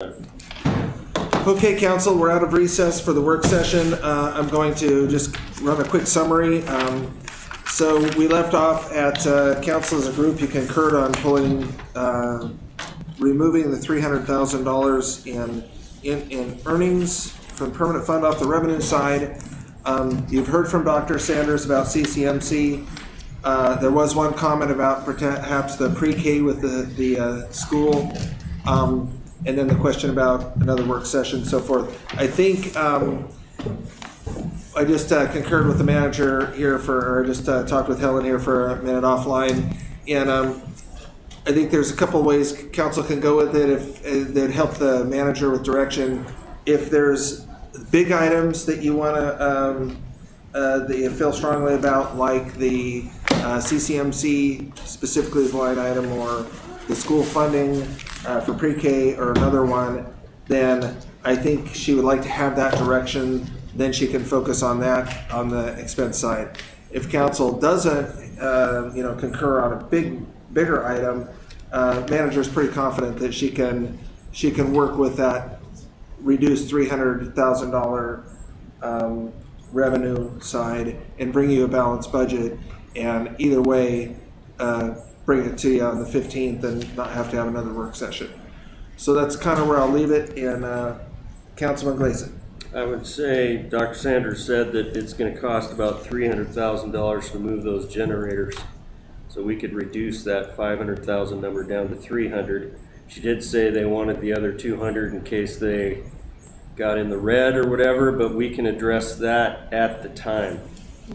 Okay, council, we're out of recess for the work session. I'm going to just run a quick summary. So we left off at council as a group, you concurred on removing the $300,000 in earnings from permanent fund off the revenue side. You've heard from Dr. Sanders about CCMC. There was one comment about perhaps the pre-K with the school. And then the question about another work session, so forth. I think I just concurred with the manager here or just talked with Helen here for a minute offline. And I think there's a couple ways council can go with it if that'd help the manager with direction. If there's big items that you want to, that you feel strongly about, like the CCMC specifically as a line item, or the school funding for pre-K or another one, then I think she would like to have that direction. Then she can focus on that on the expense side. If council doesn't, concur on a bigger item, manager's pretty confident that she can work with that reduced $300,000 revenue side and bring you a balanced budget. And either way, bring it to you on the 15th and not have to have another work session. So that's kind of where I'll leave it. And Councilman Gleason. I would say Dr. Sanders said that it's going to cost about $300,000 to move those generators. So we could reduce that 500,000 number down to 300. She did say they wanted the other 200 in case they got in the red or whatever, but we can address that at the time.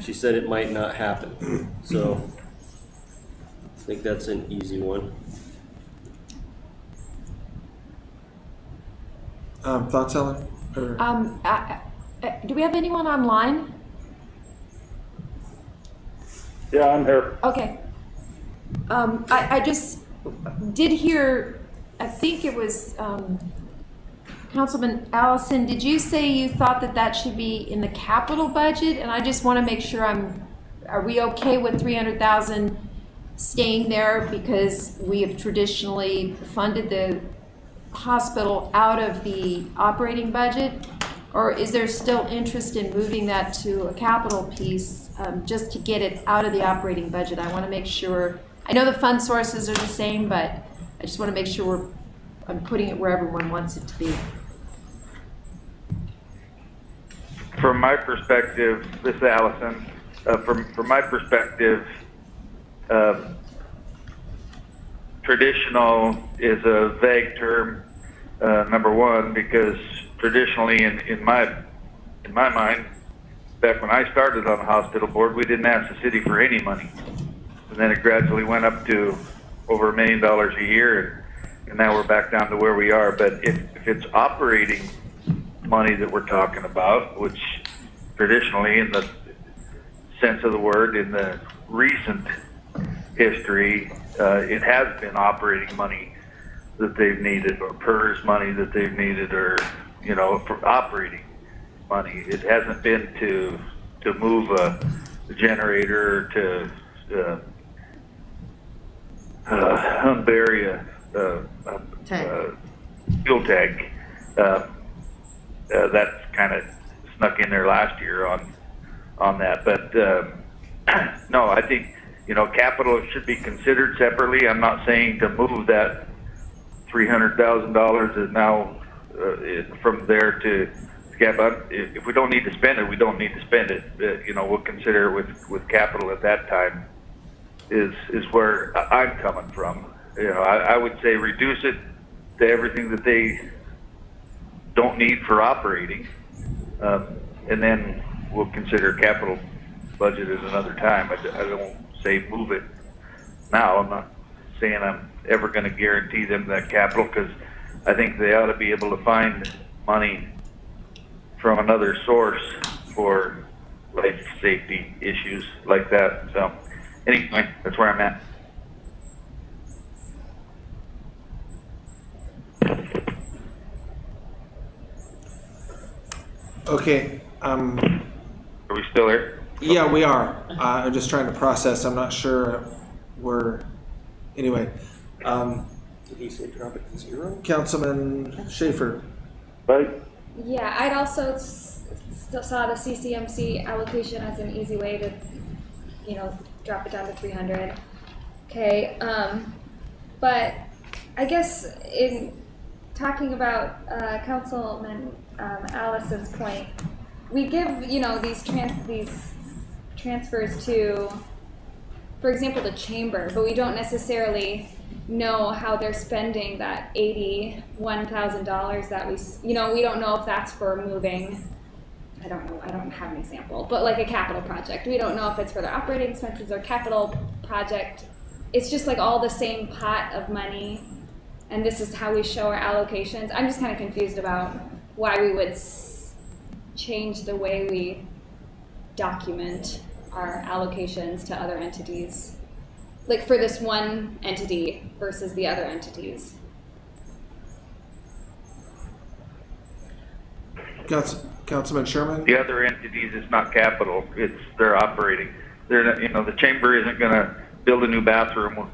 She said it might not happen. So I think that's an easy one. Thoughts, Helen? Or... do we have anyone online? Yeah, I'm here. Okay. I just did hear, I think it was Councilman Allison, did you say you thought that should be in the capital budget? And I just want to make sure are we okay with 300,000 staying there, because we have traditionally funded the hospital out of the operating budget? Or is there still interest in moving that to a capital piece just to get it out of the operating budget? I want to make sure, I know the fund sources are the same, but I just want to make sure I'm putting it where everyone wants it to be. From my perspective, this is Allison. From my perspective, traditional is a vague term, number one, because traditionally in my mind, back when I started on the hospital board, we didn't ask the city for any money. And then it gradually went up to over $1 million a year, and now we're back down to where we are. But if it's operating money that we're talking about, which traditionally, in the sense of the word, in the recent history, it has been operating money that they've needed, or PERS money that they've needed, or for operating money. It hasn't been to move a generator, to unbury a fuel tank. That's kind of snuck in there last year on that. But no, I think capital should be considered separately. I'm not saying to move that $300,000 is now from there to capital. If we don't need to spend it, we don't need to spend it. We'll consider it with capital at that time. Is where I'm coming from. I would say reduce it to everything that they don't need for operating, and then we'll consider capital budget at another time. I don't say move it now. I'm not saying I'm ever going to guarantee them that capital, because I think they ought to be able to find money from another source for life safety issues like that. So anyway, that's where I'm at. Okay. Are we still there? Yeah, we are. I'm just trying to process. I'm not sure anyway. Did he say drop it to 0? Councilman Schaefer. Right? Yeah, I'd also saw the CCMC allocation as an easy way to, drop it down to 300. Okay, but I guess in talking about Councilman Allison's point, we give these transfers to, for example, the chamber, but we don't necessarily know how they're spending that $81,000 that we don't know if that's for moving. I don't know. I don't have an example, but like a capital project, we don't know if it's for their operating expenses or capital project. It's just like all the same pot of money, and this is how we show our allocations. I'm just kind of confused about why we would change the way we document our allocations to other entities, like for this one entity versus the other entities. Councilman Sherman. The other entities is not capital, it's their operating. They're not, the chamber isn't gonna build a new bathroom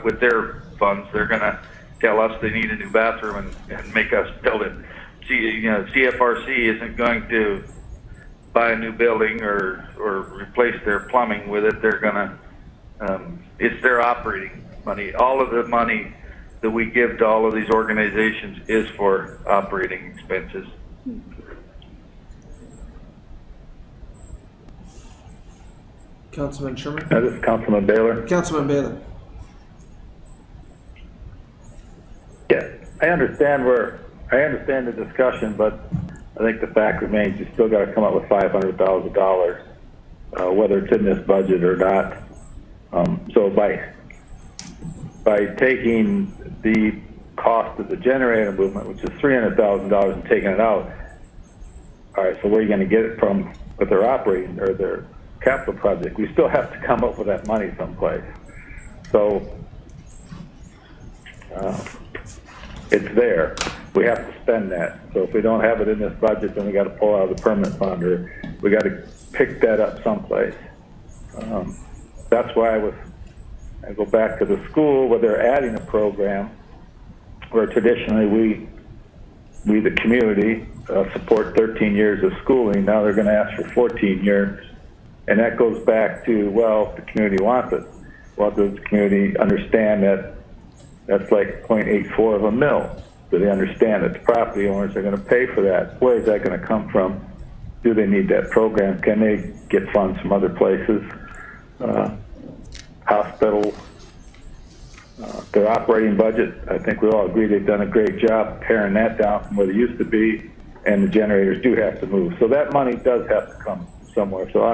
with their funds. They're gonna tell us they need a new bathroom and make us build it. CFRC isn't going to buy a new building or replace their plumbing with it. They're gonna, it's their operating money. All of the money that we give to all of these organizations is for operating expenses. Councilman Sherman. This is Councilman Baylor. Councilman Baylor. Yeah, I understand the discussion, but I think the fact remains you still got to come up with $500,000, whether it's in this budget or not. So by taking the cost of the generator movement, which is $300,000, and taking it out, all right, so where are you going to get it from with their operating or their capital project? We still have to come up with that money someplace. So it's there. We have to spend that. So if we don't have it in this budget, then we got to pull out of the permanent fund, or we got to pick that up someplace. That's why I go back to the school where they're adding a program where traditionally we the community support 13 years of schooling. Now they're going to ask for 14 years. And that goes back to, well, the community wants it. Well, does the community understand that that's like 0.84 of a mil? Do they understand that the property owners are going to pay for that? Where is that going to come from? Do they need that program? Can they get funds from other places? Hospitals, their operating budget, I think we all agree they've done a great job paring that down from where they used to be, and the generators do have to move. So that money does have to come somewhere. So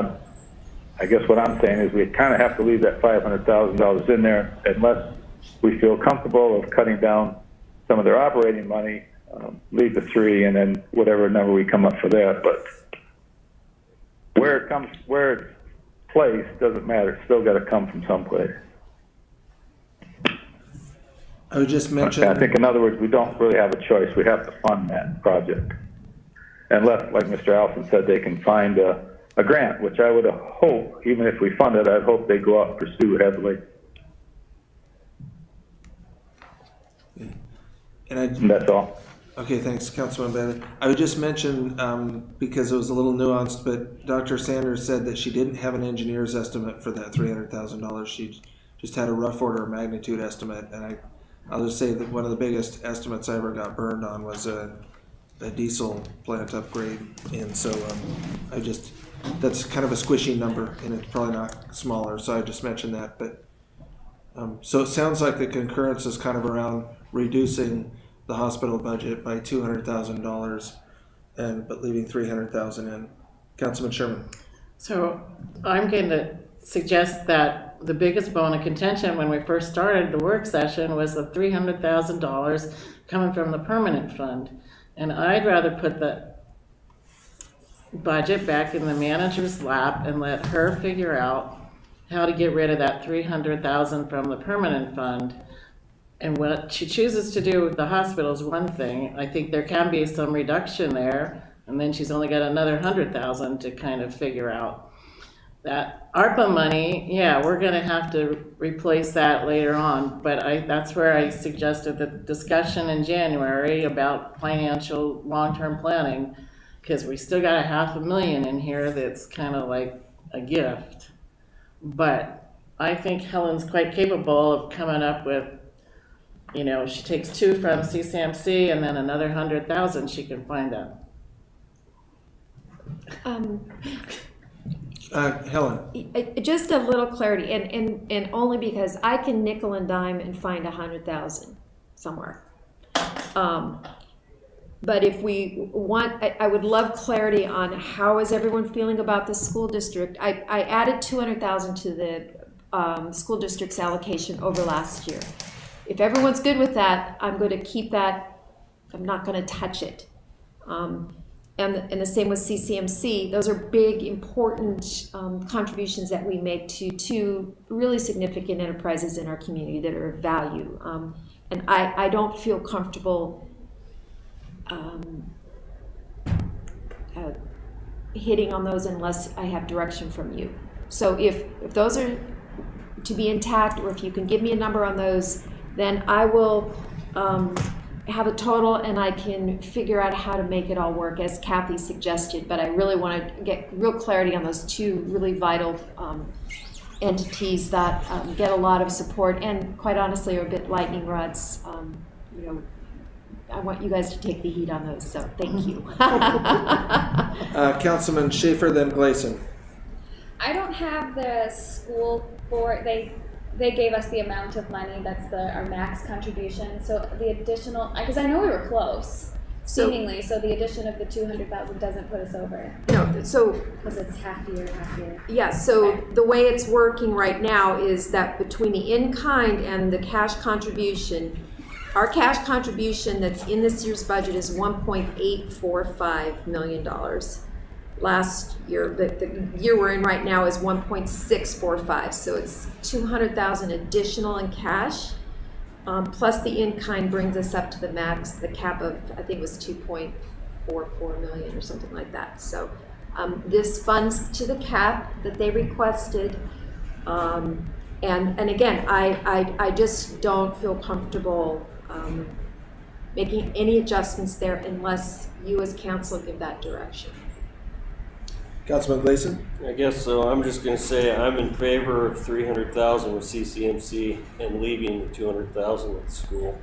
I guess what I'm saying is we kind of have to leave that $500,000 in there unless we feel comfortable of cutting down some of their operating money, leave the 3, and then whatever number we come up for that. But where it's placed doesn't matter. It's still got to come from someplace. I would just mention. I think, in other words, we don't really have a choice. We have to fund that project. Unless, like Mr. Allison said, they can find a grant, which I would hope, even if we fund it, I'd hope they go out and pursue heavily. And that's all. Okay, thanks, Councilman Bailey. I would just mention, because it was a little nuanced, but Dr. Sanders said that she didn't have an engineer's estimate for that $300,000. She just had a rough order of magnitude estimate, and I'll just say that one of the biggest estimates I ever got burned on was a diesel plant upgrade, and so that's kind of a squishy number, and it's probably not smaller, so I just mentioned that. But so it sounds like the concurrence is kind of around reducing the hospital budget by $200,000, but leaving $300,000 in. Councilman Sherman. So I'm going to suggest that the biggest bone of contention when we first started the work session was the $300,000 coming from the permanent fund. And I'd rather put the budget back in the manager's lap and let her figure out how to get rid of that $300,000 from the permanent fund. And what she chooses to do with the hospital is one thing. I think there can be some reduction there, and then she's only got another $100,000 to kind of figure out. that ARPA money, yeah, we're gonna have to replace that later on, but that's where I suggested the discussion in January about financial long-term planning, because we still got $500,000 in here that's kind of like a gift. But I think Helen's quite capable of coming up with, she takes 2 from CCMC and then another 100,000 she can find out. Helen, Just a little clarity, and only because I can nickel and dime and find 100,000 somewhere. But if we want, I would love clarity on how is everyone feeling about the school district. I added 200,000 to the school district's allocation over last year. If everyone's good with that, I'm going to keep that. I'm not going to touch it. And the same with CCMC. Those are big, important contributions that we make to 2 really significant enterprises in our community that are of value. And I don't feel comfortable hitting on those unless I have direction from you. So if those are to be intact, or if you can give me a number on those, then I will have a total and I can figure out how to make it all work as Kathy suggested. But I really want to get real clarity on those 2 really vital entities that get a lot of support and quite honestly are a bit lightning rods. I want you guys to take the heat on those, so thank you. Councilman Schaefer, then Gleason. I don't have the school board, they gave us the amount of money, that's our max contribution, so the additional, because I know we were close, seemingly, so the addition of the 200,000 doesn't put us over, No, so because it's half year. yeah, so the way it's working right now is that between the in-kind and the cash contribution, our cash contribution that's in this year's budget is $1.845 million. Last year, the year we're in right now is 1.645, so it's 200,000 additional in cash, plus the in-kind brings us up to the max, the cap of, I think it was 2.44 million or something like that. So this funds to the cap that they requested, and again, I just don't feel comfortable making any adjustments there unless you as council give that direction. Councilman Gleason? I guess so. I'm just gonna say I'm in favor of 300,000 with CCMC and leaving the 200,000 with the school.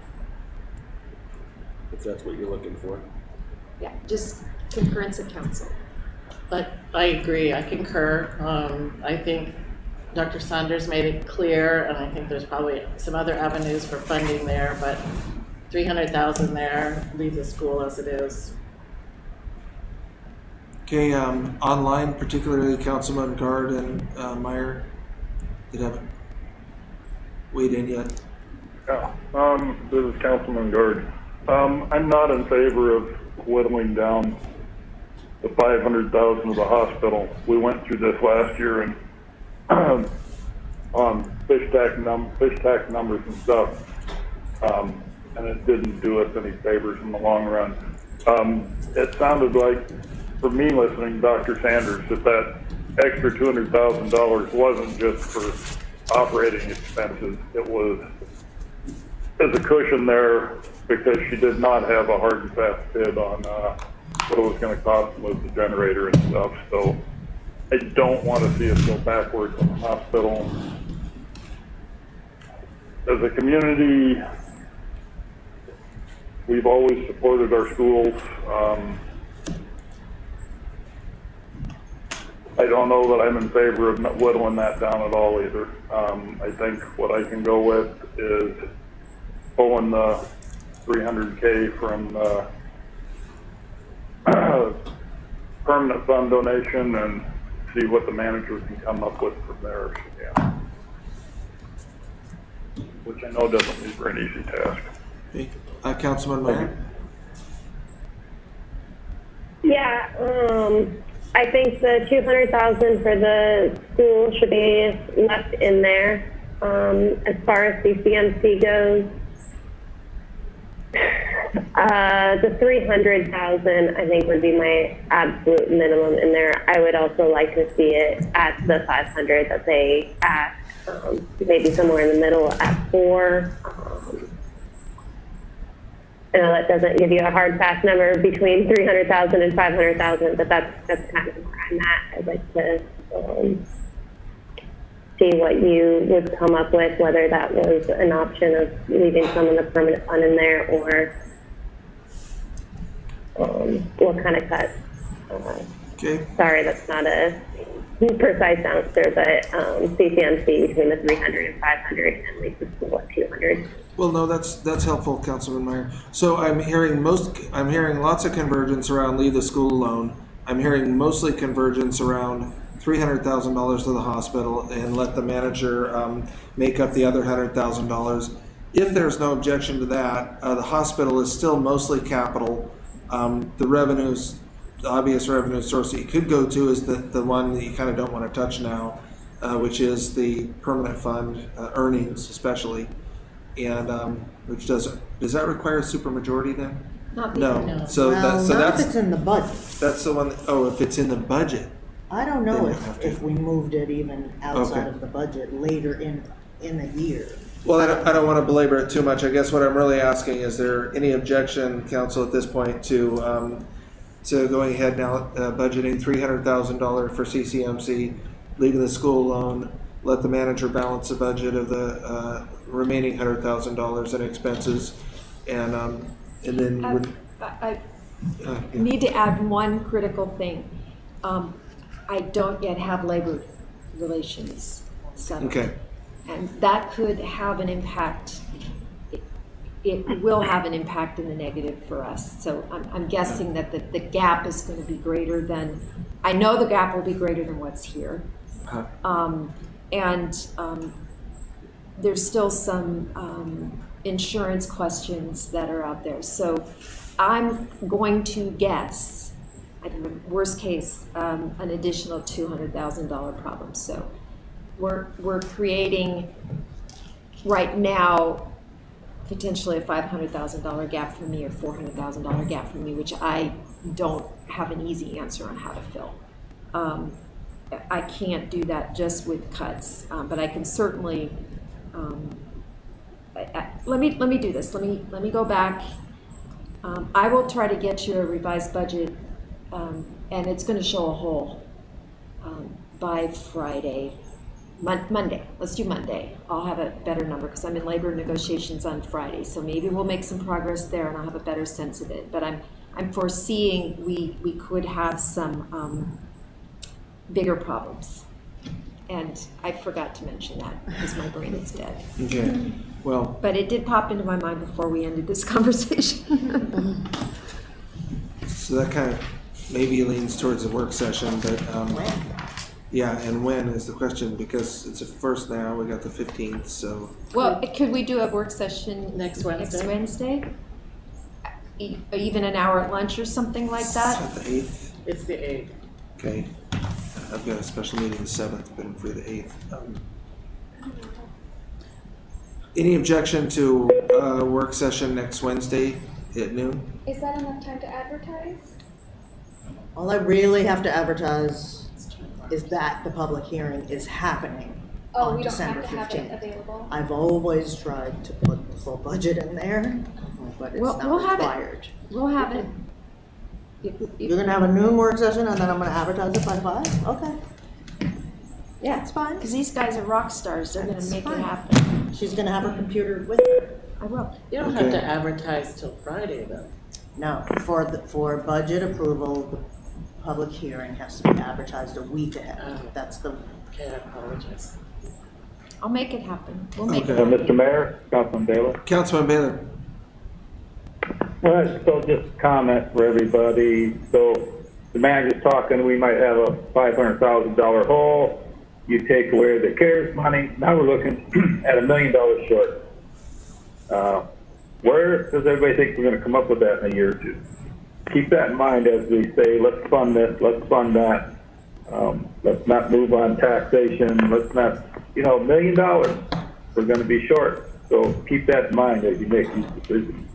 If that's what you're looking for. Yeah, just concurrence of council. But I agree, I concur. I think Dr. Saunders made it clear, and I think there's probably some other avenues for funding there, but 300,000 there, leave the school as it is. Okay, online, particularly Councilman Guard and Meyer, that haven't weighed in yet. Yeah, this is Councilman Guard. I'm not in favor of whittling down the 500,000 of the hospital. We went through this last year and on fish tax numbers and stuff, and it didn't do us any favors in the long run. It sounded like, for me listening to Dr. Sanders, that extra $200,000 wasn't just for operating expenses. It was as a cushion there because she did not have a hard and fast bid on what it was going to cost with the generator and stuff. So I don't want to see us go backwards on the hospital. As a community, we've always supported our schools. I don't know that I'm in favor of whittling that down at all either. I think what I can go with is pulling the $300K from the permanent fund donation and see what the manager can come up with from there. Yeah. Which I know doesn't leave her an easy task. Okay. Councilman Meyer? Yeah, I think the 200,000 for the school should be left in there. As far as the CMC goes, The 300,000, I think, would be my absolute minimum in there. I would also like to see it at the 500 that they asked, maybe somewhere in the middle at 4. I know that doesn't give you a hard fast number between 300,000 and 500,000, but that's kind of where I'm at. I'd like to see what you would come up with, whether that was an option of leaving some of the permanent fund in there or what kind of cuts. Okay. Sorry, that's not a precise answer, but CCMC between the 300 and 500 and leave the school at 200. Well, no, that's helpful, Councilman Meyer. So I'm hearing lots of convergence around leave the school alone. I'm hearing mostly convergence around $300,000 to the hospital and let the manager make up the other $100,000. If there's no objection to that, the hospital is still mostly capital. The revenues, the obvious revenue source that you could go to is the one that you kind of don't want to touch now, which is the permanent fund earnings, especially, and which does that require a supermajority then? Not the No. So Well, so not if that's it's in the budget. that's the one. If it's in the budget. I don't Then know you have to. if we moved it even outside Okay. of the budget later in the year. Well, I don't want to belabor it too much. I guess what I'm really asking, is there any objection, council, at this point to going ahead now, budgeting $300,000 for CCMC, leaving the school alone, let the manager balance the budget of the remaining $100,000 in expenses, and then I yeah. need to add one critical thing. I don't yet have labor relations settled. Okay. And that could have an impact. It will have an impact in the negative for us. So I'm guessing that the gap is going to be greater than, I know the gap will be greater than what's here. And there's still some insurance questions that are out there. So I'm going to guess, worst case, an additional $200,000 problem. So we're creating right now potentially a $500,000 gap for me or $400,000 gap for me, which I don't have an easy answer on how to fill. I can't do that just with cuts, but I can certainly. Let me do this. Let me go back. I will try to get you a revised budget, and it's going to show a hole by Friday. Monday. Let's do Monday. I'll have a better number because I'm in labor negotiations on Friday. So maybe we'll make some progress there and I'll have a better sense of it. But I'm foreseeing we could have some bigger problems. And I forgot to mention that because my brain is dead. Okay. Well. But it did pop into my mind before we ended this conversation. So that kind of maybe leans towards a work session, but yeah, and when is the question, because it's a first now, we got the 15th, so. Well, could we do a work session Next Wednesday? Next Wednesday? Even an hour at lunch or something like Is that? that the 8th? It's the 8th. Okay. I've got a special meeting the 7th, but I'm free the 8th. Any objection to a work session next Wednesday at noon? Is that enough time to advertise? All I really have to advertise is that the public hearing is happening Oh, on we don't December have to have it 15th. available. I've always tried to put the full budget in there, but it's We'll not have it. required. We'll have it. You're gonna have a noon work session and then I'm gonna advertise it by 5? Okay. Yeah, That's fine. because these guys are rock stars. They're going to That's make fine. it happen. She's gonna have her computer with her. I will. You don't have Okay. to advertise till Friday though. No, for budget approval, the public hearing has to be advertised a week ahead. Oh. That's the, Okay, I apologize. I'll make it happen. We'll make Okay. it happen. Mr. Mayor, Councilman Baylor. Councilman Baylor. All right, so just comment for everybody. So the manager's talking, we might have a $500,000 hole. You take away the CARES money, now we're looking at $1 million short. Where does everybody think we're gonna come up with that in a year or two? Keep that in mind as we say, let's fund this, let's fund that. Let's not move on taxation, let's not, $1 million, we're gonna be short. So keep that in mind as you make these decisions.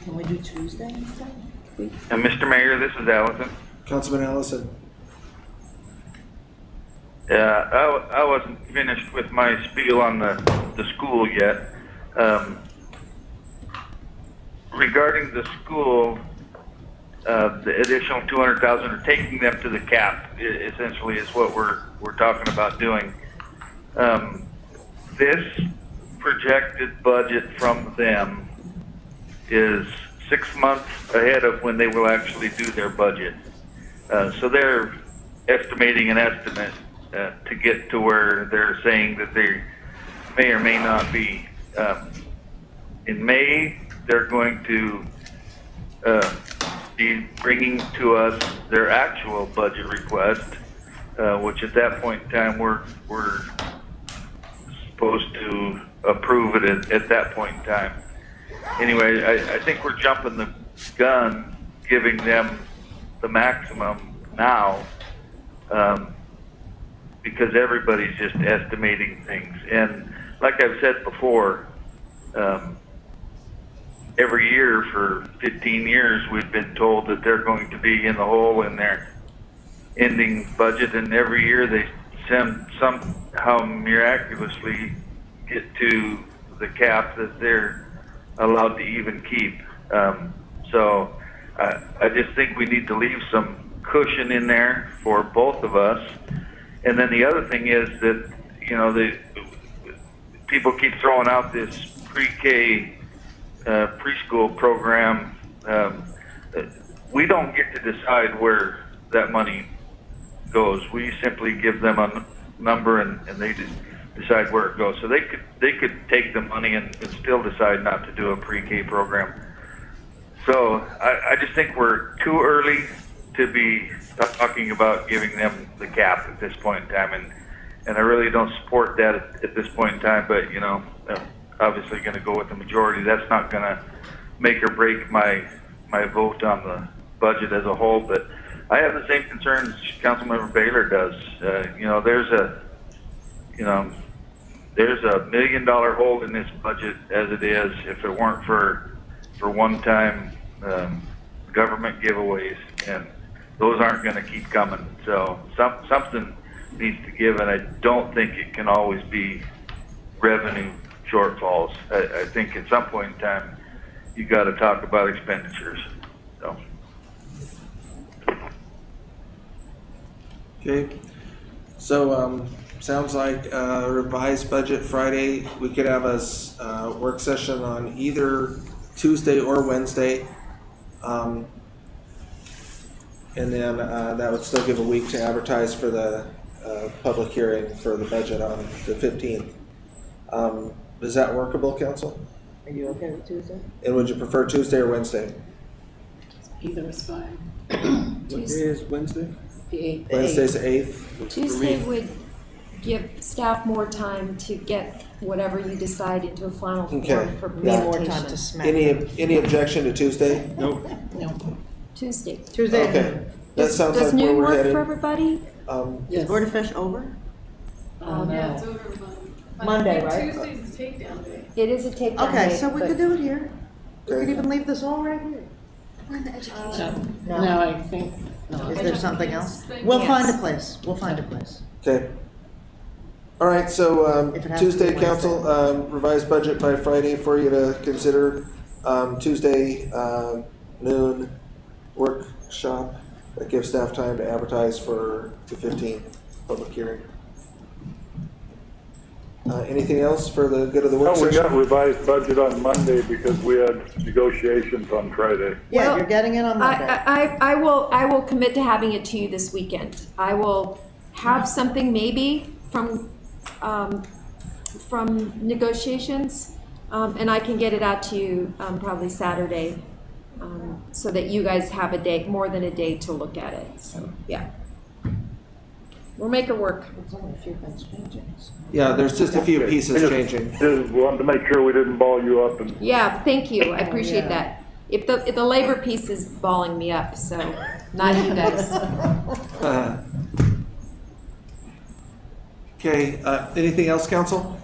Can we do Tuesday instead? And Mr. Mayor, this is Allison. Councilman Allison? Yeah, I wasn't finished with my spiel on the school yet. Regarding the school, the additional 200,000 or taking them to the cap essentially is what we're talking about doing. This projected budget from them is 6 months ahead of when they will actually do their budget. So they're estimating an estimate to get to where they're saying that they may or may not be. In May, they're going to be bringing to us their actual budget request, which at that point in time we're supposed to approve it at that point in time. Anyway, I think we're jumping the gun, giving them the maximum now, because everybody's just estimating things. And like I've said before, every year for 15 years we've been told that they're going to be in the hole in their ending budget, and every year they somehow miraculously get to the cap that they're allowed to even keep. So I just think we need to leave some cushion in there for both of us. And then the other thing is that, you know, the people keep throwing out this pre-K preschool program. We don't get to decide where that money goes. We simply give them a number and they decide where it goes. So they could take the money and still decide not to do a pre-K program. So I just think we're too early to be talking about giving them the cap at this point in time, and I really don't support that at this point in time. But you know, I'm obviously going to go with the majority. That's not going to make or break my vote on the budget as a whole. But I have the same concerns Councilmember Baylor does. You know, there's a $1 million hole in this budget as it is. If it weren't for one-time government giveaways, and those aren't going to keep coming. So something needs to give, and I don't think it can always be revenue shortfalls. I think at some point in time you got to talk about expenditures. So. Okay, so sounds like revised budget Friday. We could have a work session on either Tuesday or Wednesday. And then that would still give a week to advertise for the public hearing for the budget on the 15th. Is that workable, Council? Are you okay with Tuesday? And would you prefer Tuesday or Wednesday? Either is fine. What day is Wednesday? The 8th. Wednesday's the 8th. Tuesday would give staff more time to get whatever you decide into a final form Okay. for Need more time to presentation. smack. Any objection to Tuesday? No. Tuesday. Tuesday. Okay. That sounds Does like where noon we're work headed. for everybody? Is Board of Fish over? Oh, Yeah, it's no. over Monday, right? Tuesday's the takedown day. It is a takedown Okay, day, so we but- could do it here. We Okay. could even leave this all right here. We're in the education. No, I think, no. Is there something else? Yes. We'll find a place. We'll find a place. Okay. All right, so If it has to be Tuesday, Wednesday. council, revised budget by Friday for you to consider. Tuesday, noon, workshop. That gives staff time to advertise for the 15th public hearing. Anything else for the good of the work No, we got session? revised budget on Monday because we had negotiations on Friday. Yeah, Well, you're getting it on Monday. I will commit to having it to you this weekend. I will have something maybe from negotiations, and I can get it out to you probably Saturday, so that you guys have a day, more than a day to look at it. So yeah, we'll make it work. There's only a few things changing. So. Yeah, there's just a few Okay. pieces changing. Just wanted to make sure we didn't ball you up and Yeah, thank you. I appreciate yeah. that. If the labor piece is balling me up, so not you guys. Okay, anything else, council?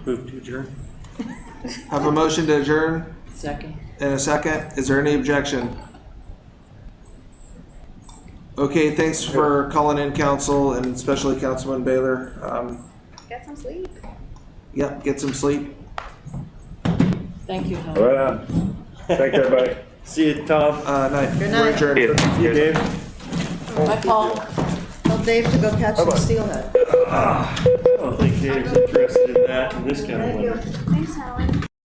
Move to adjourn. Have a motion to adjourn? Second. And a second. Is there any objection? Okay, thanks for calling in, council, and especially Councilman Baylor. Get some sleep. Yep, get some sleep. Thank you, Helen. Right on. Thanks, everybody. See you, Tom. Night. Good We're night. adjourned. See you, Dave. Bye, Paul. Tell Dave to go catch some steelhead. I don't think Dave's interested in that in this kind of weather. Thanks, Helen.